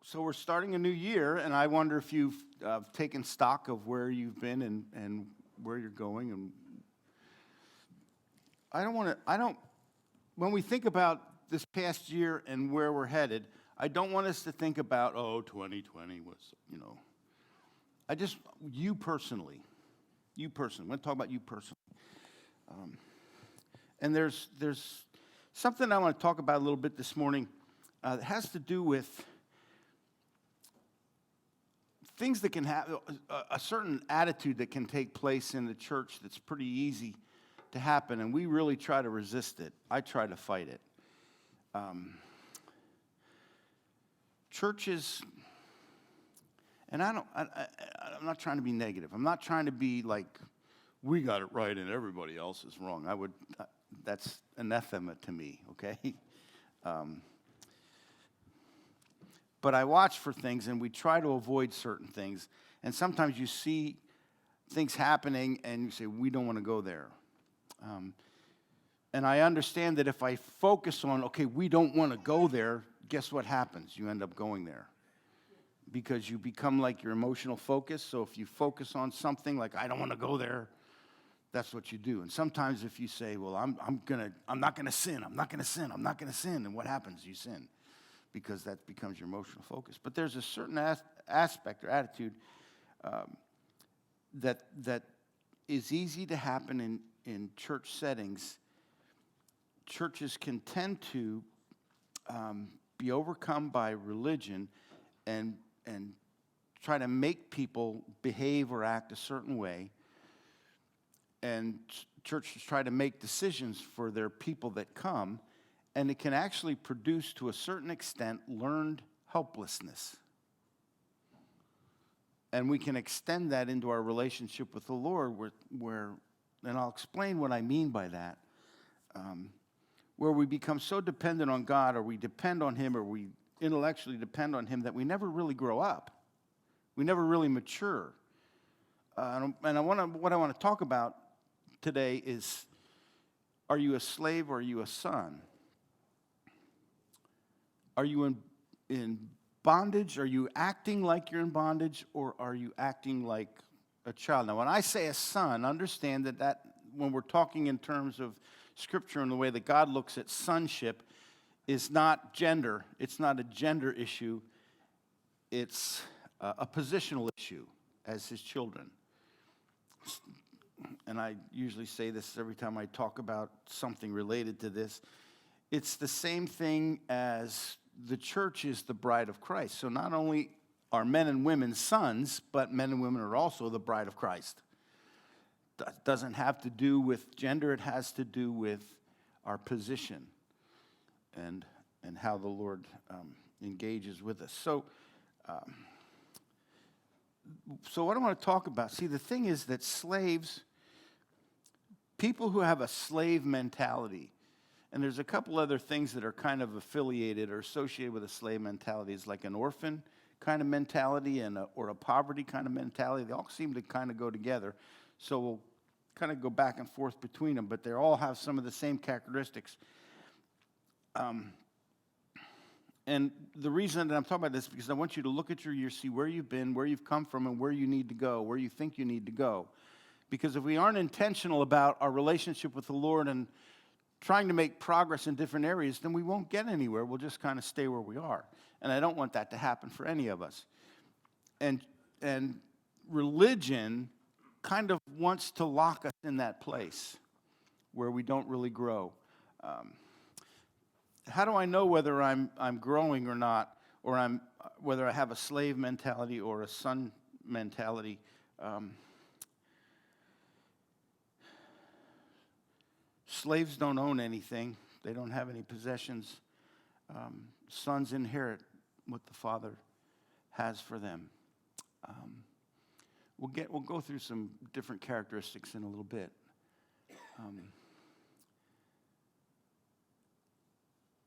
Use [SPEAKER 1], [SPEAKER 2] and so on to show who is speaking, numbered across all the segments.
[SPEAKER 1] So we're starting a new year, and I wonder if you've taken stock of where you've been and where you're going. And when we think about this past year and where we're headed, I don't want us to think about, 2020 was, you personally, I'm going to talk about you personally. And there's something I want to talk about a little bit this morning that has to do with things that can have a certain attitude that can take place in the church that's pretty easy to happen, and we really try to resist it. I try to fight it. Churches, and I'm not trying to be negative. I'm not trying to be like, we got it right and everybody else is wrong. That's anathema to me, okay? But I watch for things, and we try to avoid certain things. And sometimes you see things happening, and you say, we don't want to go there. And I understand that if I focus on, okay, we don't want to go there, guess what happens? You end up going there. Because you become like your emotional focus. So if you focus on something like, I don't want to go there, that's what you do. And sometimes if you say, well, I'm not going to sin, I'm not going to sin, and what happens? You sin. Because that becomes your emotional focus. But there's a certain aspect or attitude that is easy to happen in church settings. Churches can tend to be overcome by religion and try to make people behave or act a certain way. And churches try to make decisions for their people that come. And it can actually produce, to a certain extent, learned helplessness. And we can extend that into our relationship with the Lord, where and I'll explain what I mean by that, where we become so dependent on God, or we depend on Him, or we intellectually depend on Him, that we never really grow up. We never really mature. And what I want to talk about today is, are you a slave or are you a son? Are you in bondage? Are you acting like you're in bondage, or are you acting like a child? Now, when I say a son, understand that when we're talking in terms of Scripture and the way that God looks at sonship, is not gender. It's not a gender issue. It's a positional issue as His children. And I usually say this every time I talk about something related to this. It's the same thing as the church is the bride of Christ. So not only are men and women sons, but men and women are also the bride of Christ. That doesn't have to do with gender. It has to do with our position and how the Lord engages with us. So what I want to talk about, see, the thing is that slaves, people who have a slave mentality, and there's a couple other things that are kind of affiliated or associated with a slave mentality. It's like an orphan kind of mentality or a poverty kind of mentality. They all seem to kind of go together. So we'll kind of go back and forth between them, but they all have some of the same characteristics. And the reason that I'm talking about this is because I want you to look at your year, see where you've been, where you've come from, and where you need to go, where you think you need to go. Because if we aren't intentional about our relationship with the Lord and trying to make progress in different areas, then we won't get anywhere. We'll just kind of stay where we are. And I don't want that to happen for any of us. And religion kind of wants to lock us in that place where we don't really grow. How do I know whether I'm growing or not, or whether I have a slave mentality or a son mentality? Slaves don't own anything. They don't have any possessions. Sons inherit what the father has for them. We'll go through some different characteristics in a little bit.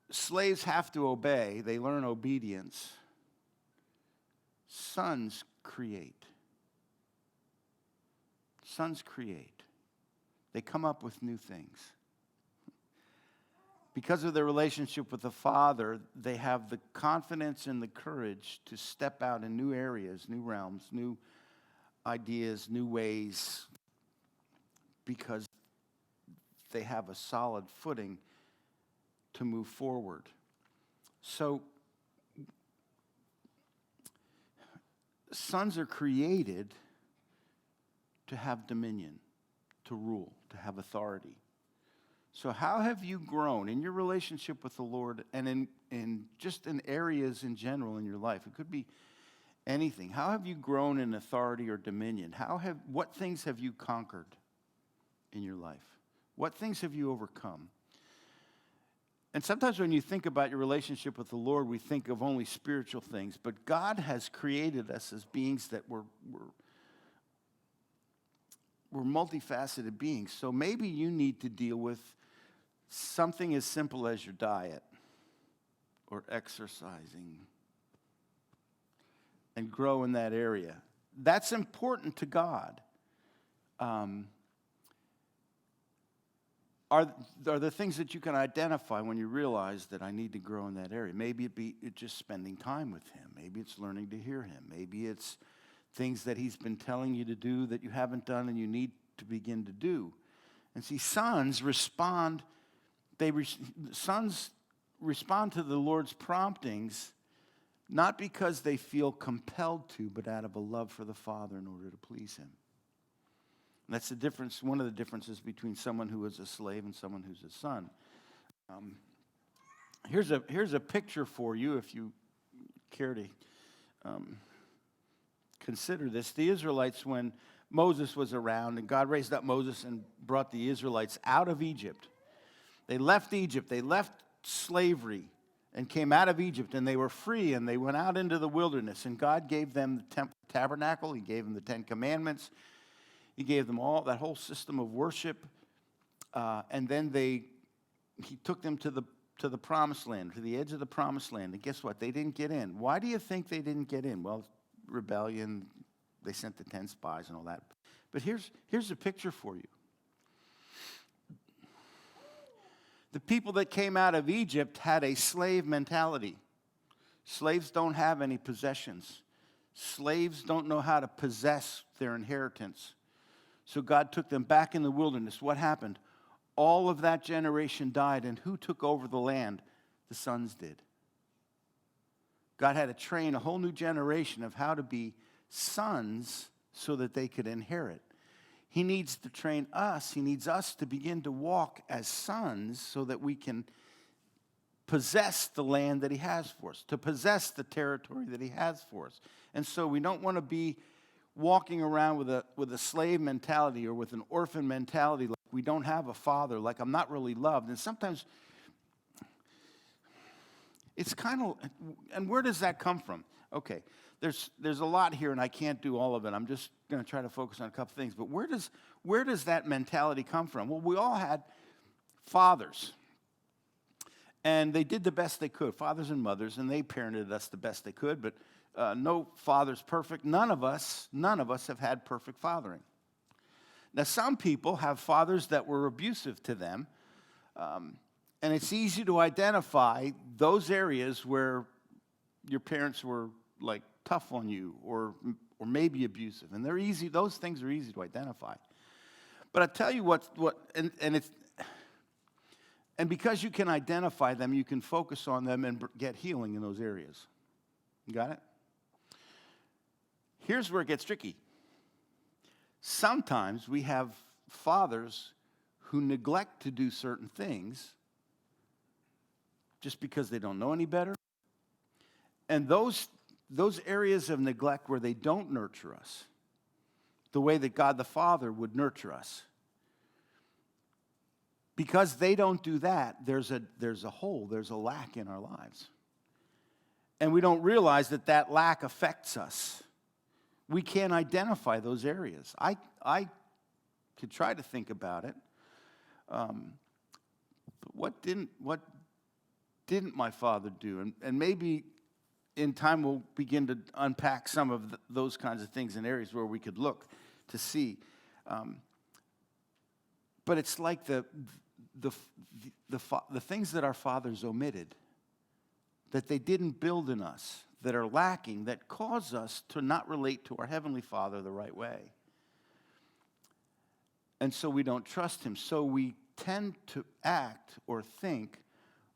[SPEAKER 1] Slaves have to obey. They learn obedience. Sons create. Sons create. They come up with new things. because of their relationship with the Father, they have the confidence and the courage to step out in new areas, new realms, new ideas, new ways, because they have a solid footing to move forward. So, sons are created to have dominion, to rule, to have authority. So how have you grown in your relationship with the Lord and in just in areas in general in your life? It could be anything. How have you grown in authority or dominion? What things have you conquered in your life? What things have you overcome? And sometimes when you think about your relationship with the Lord, we think of only spiritual things, but God has created us as beings that we're multifaceted beings. So maybe you need to deal with something as simple as your diet or exercising and grow in that area. That's important to God. Are there things that you can identify when you realize that I need to grow in that area? Maybe it's just spending time with Him. Maybe it's learning to hear Him. Maybe it's things that He's been telling you to do that you haven't done and you need to begin to do. And see, sons respond to the Lord's promptings not because they feel compelled to, but out of a love for the Father in order to please Him. And that's the difference, one of the differences between someone who is a slave and someone who's a son. Here's a picture for you if you care to consider this. The Israelites, when Moses was around and God raised up Moses and brought the Israelites out of Egypt, they left Egypt, they left slavery and came out of Egypt, and they were free, and they went out into the wilderness, and God gave them the tabernacle, He gave them the 10 Commandments, He gave them all that whole system of worship, and then He took them to the promised land, to the edge of the promised land, and guess what? They didn't get in. Why do you think they didn't get in? Well, rebellion, they sent the 10 spies and all that. But here's a picture for you. The people that came out of Egypt had a slave mentality. Slaves don't have any possessions. Slaves don't know how to possess their inheritance. So God took them back in the wilderness. What happened? All of that generation died, and who took over the land? The sons did. God had to train a whole new generation of how to be sons so that they could inherit. He needs to train us. He needs us to begin to walk as sons so that we can possess the land that He has for us, to possess the territory that He has for us. And so we don't want to be walking around with a slave mentality or with an orphan mentality, like we don't have a father, like I'm not really loved. And sometimes it's kind of, and where does that come from? Okay, there's a lot here, and I can't do all of it. I'm just going to try to focus on a couple things. But where does that mentality come from? Well, we all had fathers, and they did the best they could, fathers and mothers, and they parented us the best they could. But no father's perfect. None of us have had perfect fathering. Now, some people have fathers that were abusive to them, and it's easy to identify those areas where your parents were like tough on you or maybe abusive, and they're easy. Those things are easy to identify. But I tell you and because you can identify them, you can focus on them and get healing in those areas. You got it? Here's where it gets tricky. Sometimes we have fathers who neglect to do certain things just because they don't know any better. And those areas of neglect where they don't nurture us the way that God the Father would nurture us, because they don't do that, there's a hole, there's a lack in our lives. And we don't realize that lack affects us. We can't identify those areas. I could try to think about it. But what didn't my father do? And maybe in time we'll begin to unpack some of those kinds of things in areas where we could look to see. But it's like the the things that our fathers omitted, that they didn't build in us, that are lacking, that cause us to not relate to our Heavenly Father the right way. And so we don't trust him. So we tend to act or think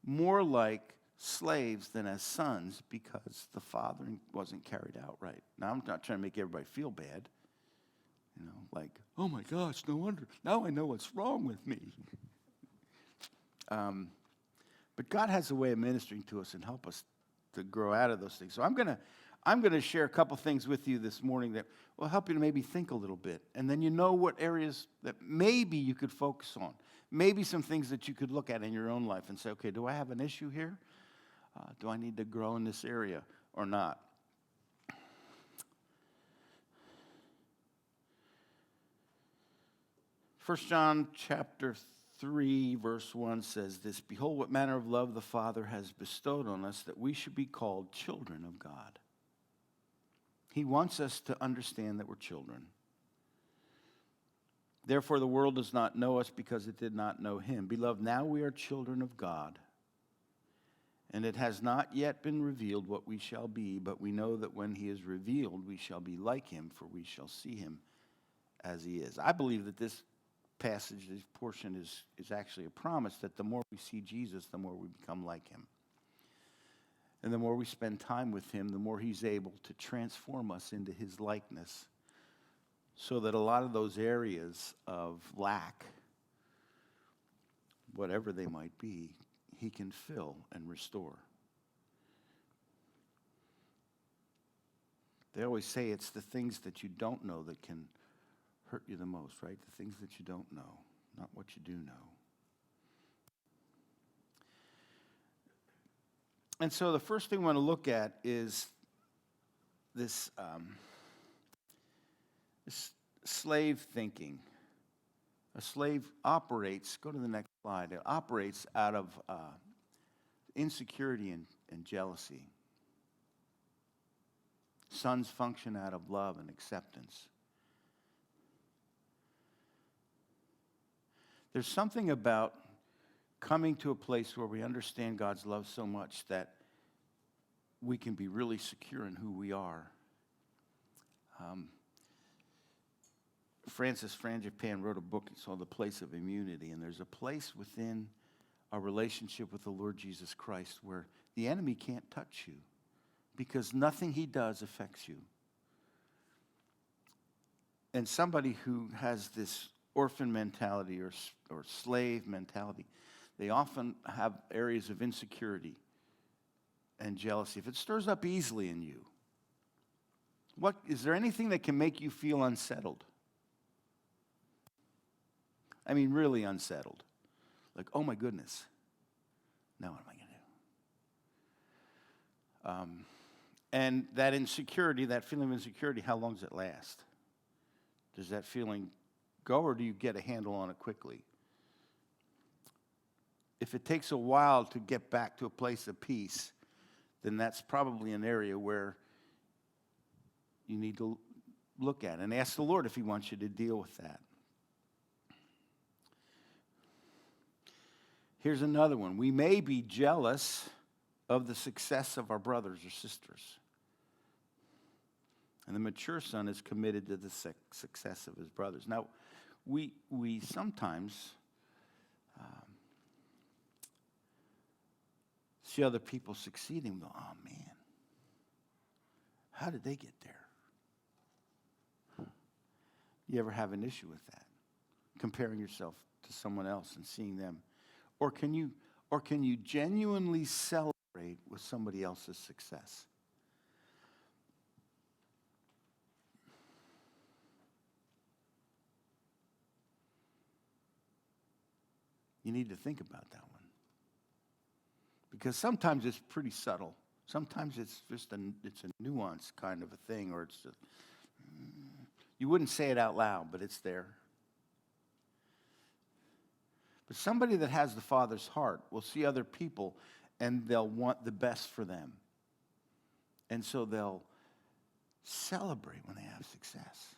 [SPEAKER 1] more like slaves than as sons because the fathering wasn't carried out right. Now, I'm not trying to make everybody feel bad. Like, oh my gosh, no wonder. Now I know what's wrong with me. But God has a way of ministering to us and help us to grow out of those things. So I'm gonna share a couple things with you this morning that will help you to maybe think a little bit. And then what areas that maybe you could focus on. Maybe some things that you could look at in your own life and say, okay, do I have an issue here? Do I need to grow in this area or not? 1 John chapter 3, verse 1 says this, "Behold, what manner of love the Father has bestowed on us, that we should be called children of God." He wants us to understand that we're children. "Therefore the world does not know us because it did not know him. Beloved, now we are children of God, and it has not yet been revealed what we shall be, but we know that when he is revealed, we shall be like him, for we shall see him as he is." I believe that this passage, this portion is actually a promise that the more we see Jesus, the more we become like him. And the more we spend time with him, the more he's able to transform us into his likeness, so that a lot of those areas of lack, whatever they might be, he can fill and restore. They always say it's the things that you don't know that can hurt you the most, right? The things that you don't know, not what you do know. And so the first thing we want to look at is this slave thinking. A slave operates, go to the next slide, it operates out of insecurity and jealousy. Sons function out of love and acceptance. There's something about coming to a place where we understand God's love so much that we can be really secure in who we are. Francis Frangipane wrote a book called The Place of Immunity, and there's a place within our relationship with the Lord Jesus Christ where the enemy can't touch you because nothing he does affects you. And somebody who has this orphan mentality or slave mentality, they often have areas of insecurity and jealousy. If it stirs up easily in you, is there anything that can make you feel unsettled? I mean, really unsettled. Like, oh my goodness, now what am I going to do? And that insecurity, that feeling of insecurity, how long does it last? Does that feeling go, or do you get a handle on it quickly? If it takes a while to get back to a place of peace, then that's probably an area where you need to look at and ask the Lord if he wants you to deal with that. Here's another one. We may be jealous of the success of our brothers or sisters. And the mature son is committed to the success of his brothers. Now, we sometimes see other people succeeding and go, oh man, how did they get there? You ever have an issue with that? Comparing yourself to someone else and seeing them. Or can you genuinely celebrate with somebody else's success? You need to think about that one. Because sometimes it's pretty subtle. Sometimes it's just a nuanced kind of a thing, or it's just, you wouldn't say it out loud, but it's there. But somebody that has the Father's heart will see other people and they'll want the best for them. And so they'll celebrate when they have success.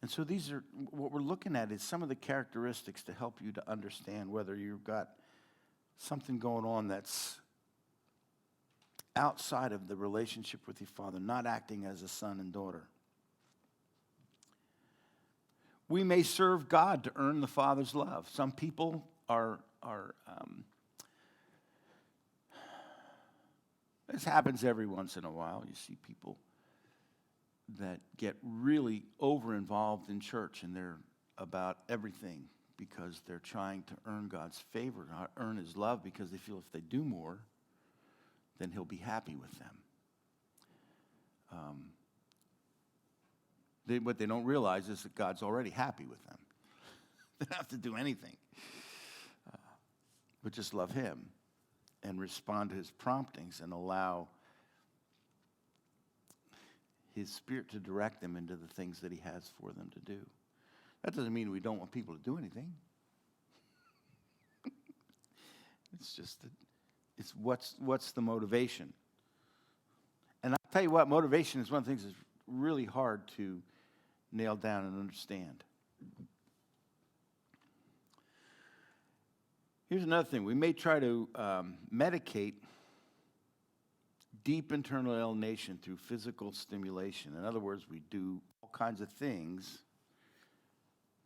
[SPEAKER 1] And so these are, what we're looking at is some of the characteristics to help you to understand whether you've got something going on that's outside of the relationship with your Father, not acting as a son and daughter. We may serve God to earn the Father's love. Some people this happens every once in a while. You see people that get really over-involved in church, and they're about everything because they're trying to earn God's favor, earn his love, because they feel if they do more, then he'll be happy with them. What they don't realize is that God's already happy with them. They don't have to do anything, but just love him and respond to his promptings and allow his Spirit to direct them into the things that he has for them to do. That doesn't mean we don't want people to do anything. It's just that it's what's the motivation. And I'll tell you what, motivation is one of the things that's really hard to nail down and understand. Here's another thing. We may try to medicate deep internal alienation through physical stimulation. In other words, we do all kinds of things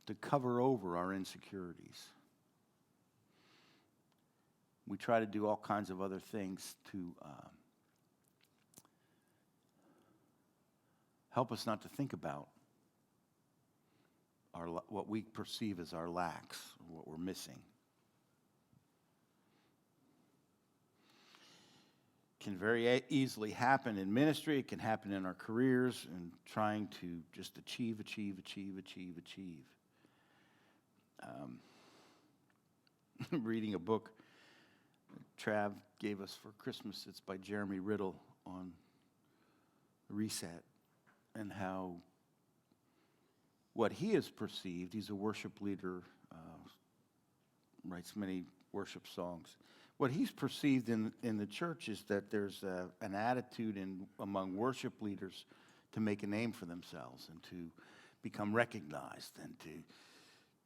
[SPEAKER 1] to cover over our insecurities. We try to do all kinds of other things to help us not to think about what we perceive as our lacks, or what we're missing. Can very easily happen in ministry. It can happen in our careers and trying to just achieve. Reading a book Trav gave us for Christmas. It's by Jeremy Riddle on reset and how what he has perceived, he's a worship leader, writes many worship songs. What he's perceived in the church is that there's an attitude among worship leaders to make a name for themselves and to become recognized and to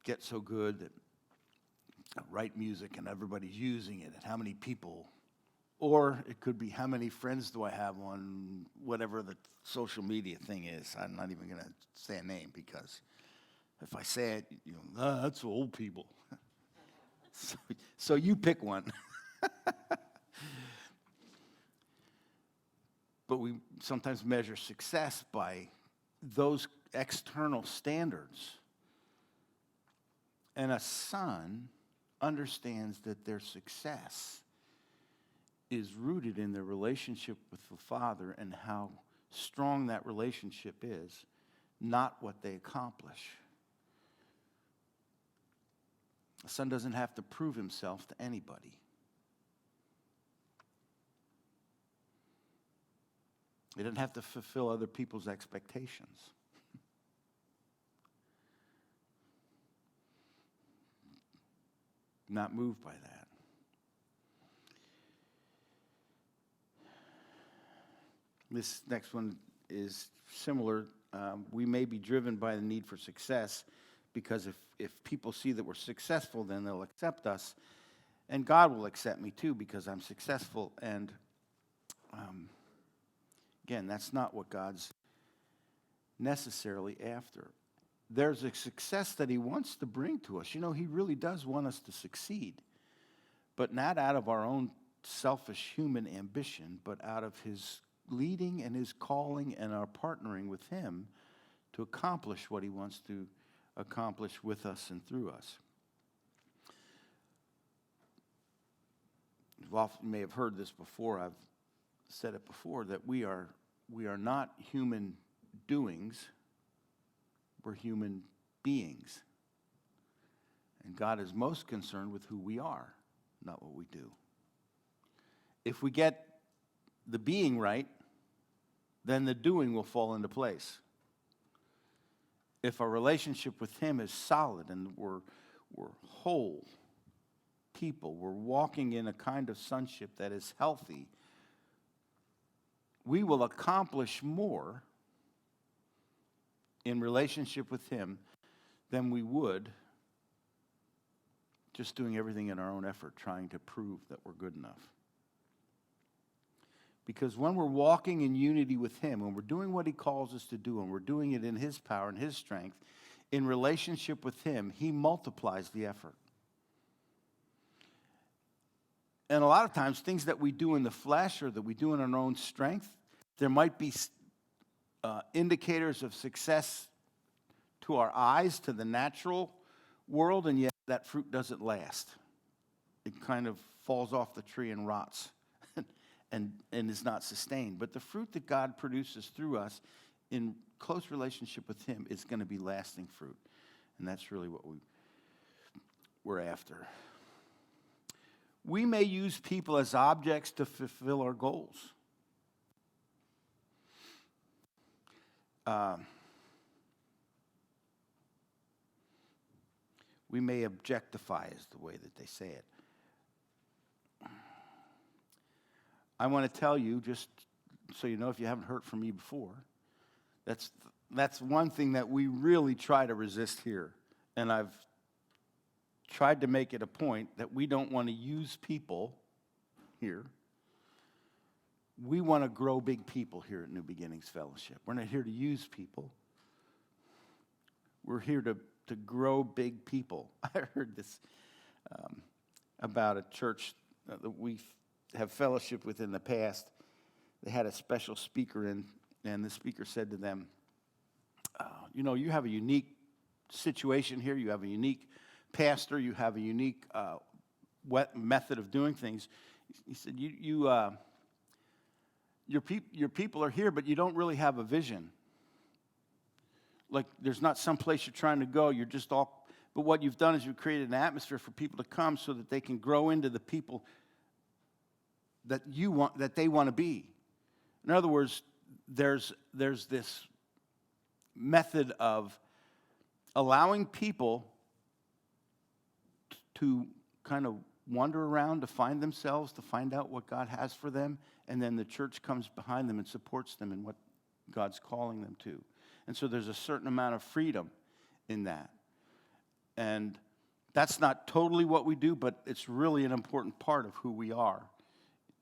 [SPEAKER 1] get so good that write music and everybody's using it, and how many people, or it could be how many friends do I have on whatever the social media thing is. I'm not even going to say a name, because if I say it, that's old people. So you pick one. But we sometimes measure success by those external standards. And a son understands that their success is rooted in their relationship with the Father and how strong that relationship is, not what they accomplish. A son doesn't have to prove himself to anybody. He doesn't have to fulfill other people's expectations. Not moved by that. This next one is similar. We may be driven by the need for success, because if people see that we're successful, then they'll accept us. And God will accept me too, because I'm successful. And again, that's not what God's necessarily after. There's a success that he wants to bring to us. He really does want us to succeed, but not out of our own selfish human ambition, but out of his leading and his calling and our partnering with him to accomplish what he wants to accomplish with us and through us. You may have heard this before. I've said it before, that we are not human doings. We're human beings. And God is most concerned with who we are, not what we do. If we get the being right, then the doing will fall into place. If our relationship with him is solid and we're whole people, we're walking in a kind of sonship that is healthy, we will accomplish more in relationship with him than we would just doing everything in our own effort, trying to prove that we're good enough. Because when we're walking in unity with him, when we're doing what he calls us to do, and we're doing it in his power and his strength, in relationship with him, he multiplies the effort. And a lot of times, things that we do in the flesh or that we do in our own strength, there might be indicators of success to our eyes, to the natural world, and yet that fruit doesn't last. It kind of falls off the tree and rots and is not sustained. But the fruit that God produces through us in close relationship with him is going to be lasting fruit. And that's really what we're after. We may use people as objects to fulfill our goals. We may objectify, is the way that they say it. I want to tell you, just so you know, if you haven't heard from me before, that's one thing that we really try to resist here. And I've tried to make it a point that we don't want to use people here. We want to grow big people here at New Beginnings Fellowship. We're not here to use people. We're here to grow big people. I heard this about a church that we have fellowship with in the past. They had a special speaker in, and the speaker said to them, you have a unique situation here. You have a unique pastor. You have a unique method of doing things. He said, your people are here, but you don't really have a vision. Like, there's not some place you're trying to go. You're just all, but what you've done is you've created an atmosphere for people to come so that they can grow into the people that they want to be. In other words, there's this method of allowing people to kind of wander around, to find themselves, to find out what God has for them, and then the church comes behind them and supports them in what God's calling them to. And so there's a certain amount of freedom in that. And that's not totally what we do, but it's really an important part of who we are.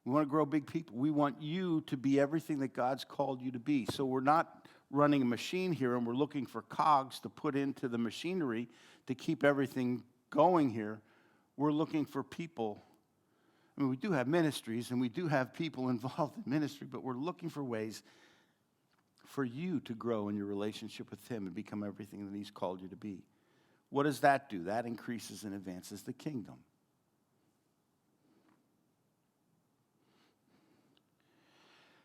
[SPEAKER 1] We want to grow big people. We want you to be everything that God's called you to be. So we're not running a machine here and we're looking for cogs to put into the machinery to keep everything going here. We're looking for people. I mean, we do have ministries and we do have people involved in ministry, but we're looking for ways for you to grow in your relationship with him and become everything that he's called you to be. What does that do? That increases and advances the kingdom.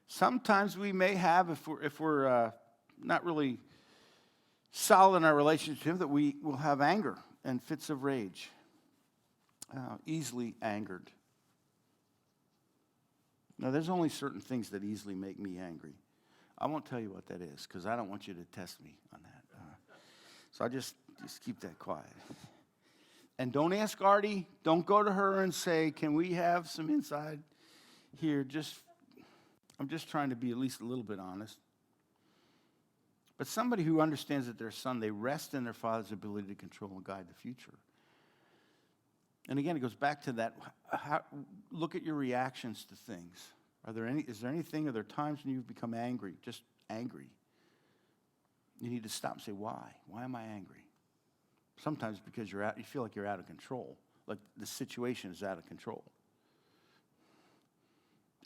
[SPEAKER 1] Sometimes we may have, if we're not really solid in our relationship, that we will have anger and fits of rage, easily angered. Now, there's only certain things that easily make me angry. I won't tell you what that is because I don't want you to test me on that. So I just keep that quiet. And don't ask Artie. Don't go to her and say, can we have some insight here? I'm just trying to be at least a little bit honest. But somebody who understands that their son, they rest in their father's ability to control and guide the future. And again, it goes back to that. Look at your reactions to things. Are there there times when you've become angry, just angry? You need to stop and say, why? Why am I angry? Sometimes because you feel like you're out of control, like the situation is out of control.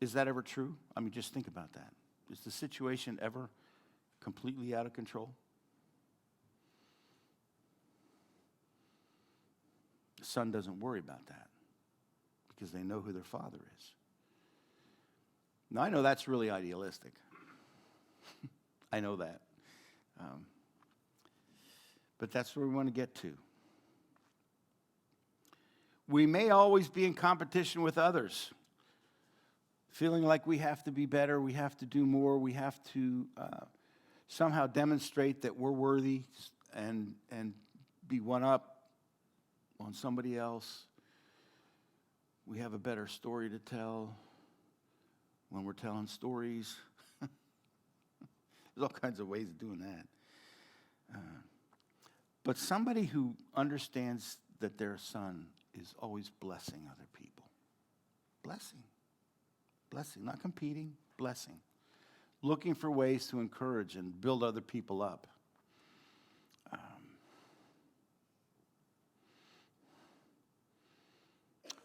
[SPEAKER 1] Is that ever true? I mean, just think about that. Is the situation ever completely out of control? The son doesn't worry about that because they know who their father is. Now, I know that's really idealistic. I know that. But that's where we want to get to. We may always be in competition with others, feeling like we have to be better, we have to do more, we have to somehow demonstrate that we're worthy and be one up on somebody else. We have a better story to tell when we're telling stories. There's all kinds of ways of doing that. But somebody who understands that their son is always blessing other people. Blessing. Blessing, not competing, blessing. Looking for ways to encourage and build other people up.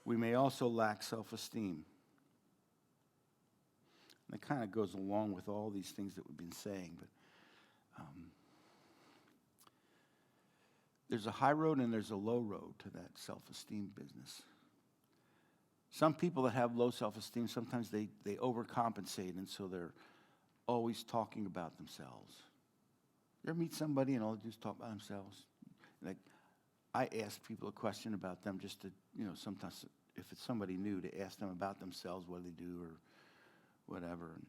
[SPEAKER 1] We may also lack self-esteem. And it kind of goes along with all these things that we've been saying, but there's a high road and there's a low road to that self-esteem business. Some people that have low self-esteem, sometimes they overcompensate, and so they're always talking about themselves. You ever meet somebody and all they do is talk about themselves? Like, I ask people a question about them just to, sometimes if it's somebody new, to ask them about themselves, what they do or whatever. And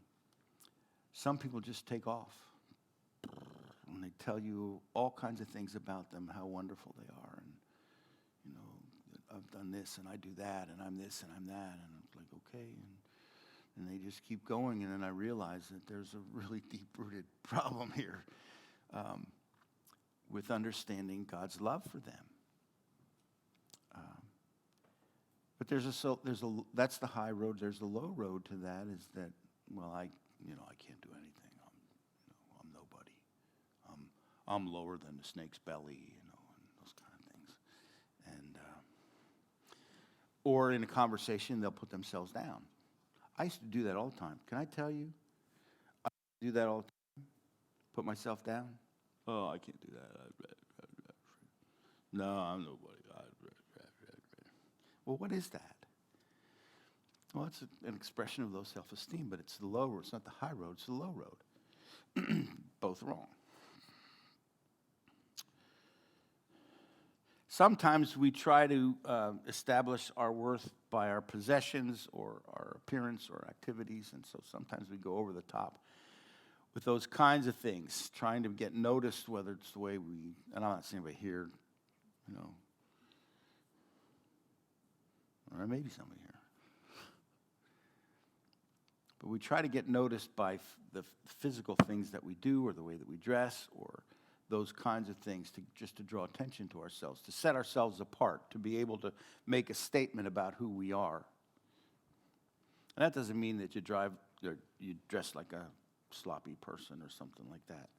[SPEAKER 1] some people just take off. And they tell you all kinds of things about them, how wonderful they are. And, I've done this and I do that and I'm this and I'm that. And I'm like, okay. And they just keep going. And then I realize that there's a really deep-rooted problem here with understanding God's love for them. But that's the high road. There's the low road to that is that, I can't do anything. I'm nobody. I'm lower than the snake's belly, and those kind of things. And or in a conversation, they'll put themselves down. I used to do that all the time. Can I tell you? I do that all the time. Put myself down. Oh, I can't do that. No, I'm nobody. Well, what is that? Well, it's an expression of low self-esteem, but it's the low road. It's not the high road, it's the low road. Both wrong. Sometimes we try to establish our worth by our possessions or our appearance or activities, and so sometimes we go over the top with those kinds of things, trying to get noticed, whether it's the way and I'm not saying anybody here, or maybe somebody here. But we try to get noticed by the physical things that we do or the way that we dress or those kinds of things just to draw attention to ourselves, to set ourselves apart, to be able to make a statement about who we are. And that doesn't mean that you dress like a sloppy person or something like that,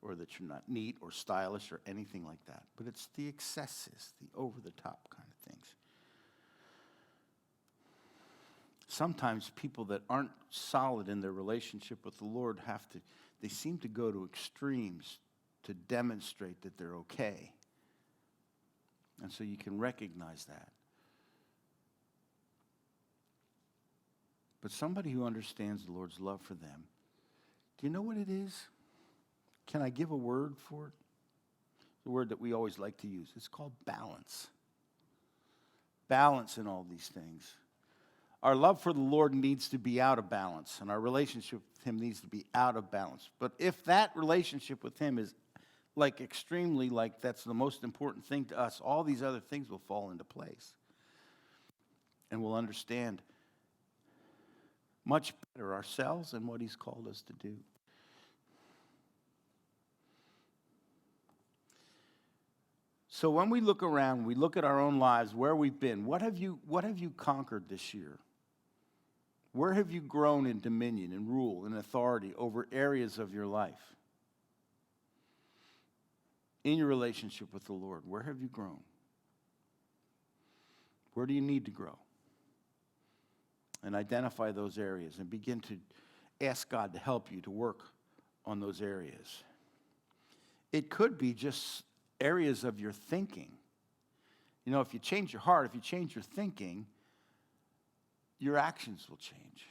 [SPEAKER 1] or that you're not neat or stylish or anything like that. But it's the excesses, the over-the-top kind of things. Sometimes people that aren't solid in their relationship with the Lord they seem to go to extremes to demonstrate that they're okay. And so you can recognize that. But somebody who understands the Lord's love for them, do you know what it is? Can I give a word for it? The word that we always like to use. It's called balance. Balance in all these things. Our love for the Lord needs to be out of balance, and our relationship with Him needs to be out of balance. But if that relationship with Him is extremely that's the most important thing to us, all these other things will fall into place. And we'll understand much better ourselves and what He's called us to do. So when we look around, we look at our own lives, where we've been, what have you conquered this year? Where have you grown in dominion and rule and authority over areas of your life? In your relationship with the Lord, where have you grown? Where do you need to grow? And identify those areas and begin to ask God to help you to work on those areas. It could be just areas of your thinking. If you change your heart, if you change your thinking, your actions will change.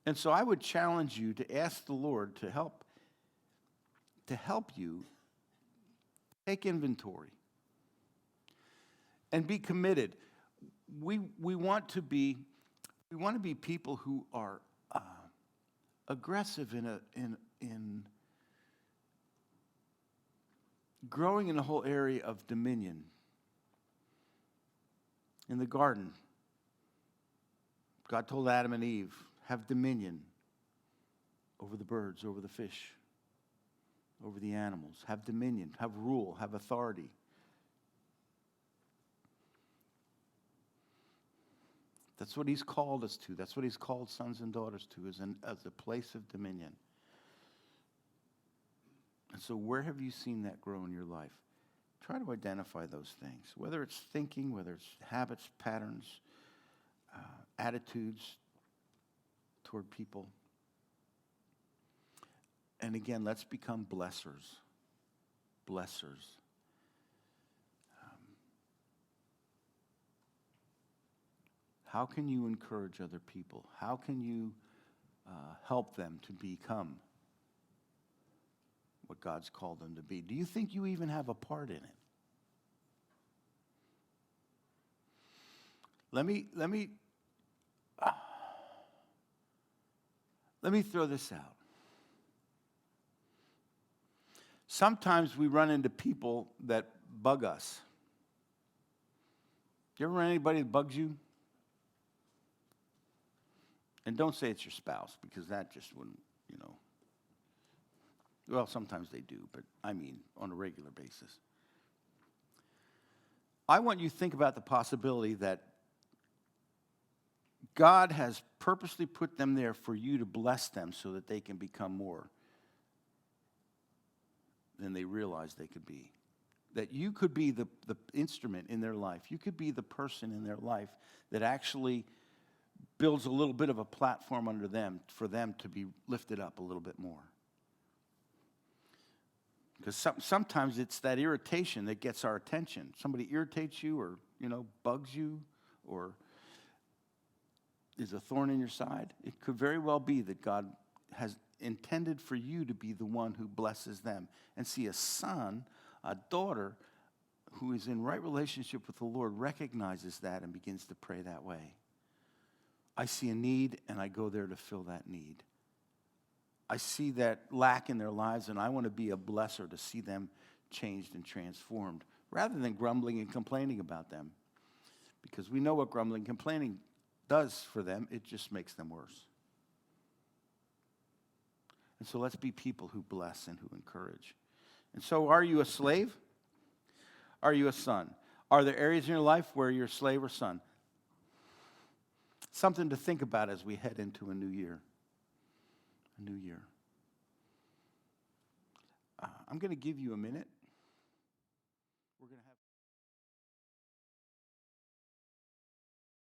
[SPEAKER 1] And so I would challenge you to ask the Lord to help you take inventory and be committed. We want to be people who are aggressive in growing in the whole area of dominion. In the garden, God told Adam and Eve, have dominion over the birds, over the fish, over the animals, have dominion, have rule, have authority. That's what he's called us to. That's what he's called sons and daughters to, as a place of dominion. And so where have you seen that grow in your life? Try to identify those things, whether it's thinking, whether it's habits, patterns, attitudes toward people. And again, let's become blessers. Blessers. How can you encourage other people? How can you help them to become what God's called them to be? Do you think you even have a part in it? Let me throw this out. Sometimes we run into people that bug us. You ever run into anybody that bugs you? And don't say it's your spouse, because that just wouldn't, Well, sometimes they do, but I mean on a regular basis. I want you to think about the possibility that God has purposely put them there for you to bless them so that they can become more than they realized they could be. That you could be the instrument in their life. You could be the person in their life that actually builds a little bit of a platform under them for them to be lifted up a little bit more. Because sometimes it's that irritation that gets our attention. Somebody irritates you or, bugs you or is a thorn in your side. It could very well be that God has intended for you to be the one who blesses them. And see, a son, a daughter who is in right relationship with the Lord recognizes that and begins to pray that way. I see a need, and I go there to fill that need. I see that lack in their lives, and I want to be a blesser to see them changed and transformed, rather than grumbling and complaining about them. Because we know what grumbling and complaining does for them. It just makes them worse. And so let's be people who bless and who encourage. And so are you a slave? Are you a son? Are there areas in your life where you're a slave or son? Something to think about as we head into a new year. A new year. I'm going to give you a minute. We're going to have